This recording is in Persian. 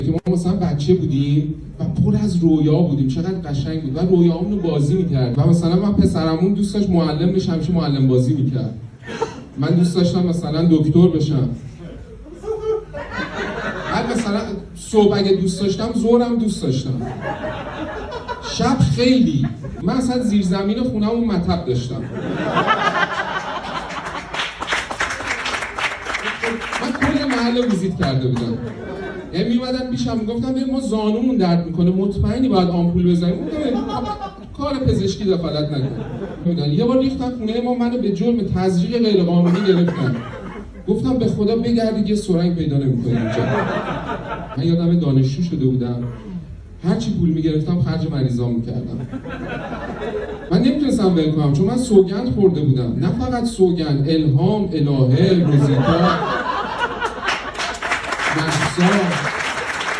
که ما مثلا بچه بودیم و پر از رویا بودیم، چقدر قشنگ بود و رویامون رو بازی میکرد و مثلا من پسرمون دوست داشت معلم بشه، همیشه معلم بازی میکرد. من دوست داشتم مثلا دکتر بشم. بعد مثلا صبح اگه دوست داشتم ظهرم دوست داشتم. شب خیلی من اصلا زیرزمین خونه‌مون مطب داشتم. من کل محل ویزیت کرده بودم. یعنی میومدن پیشم میگفتن ببین ما زانومون درد میکنه، مطمئنی باید آمپول بزنیم؟ کار پزشکی دخالت نکن. یه بار ریختن خونه ما، منو به جرم تزریق غیر قانونی گرفتن. گفتم به خدا بگردید یه سرنگ پیدا نمی‌کنید اینجا. من یادم دانشجو شده بودم، هرچی پول میگرفتم خرج مریضام میکردم. من نمیتونستم ول کنم چون من سوگند خورده بودم. نه فقط سوگند، الهام، الهه، روزیتا، محسا،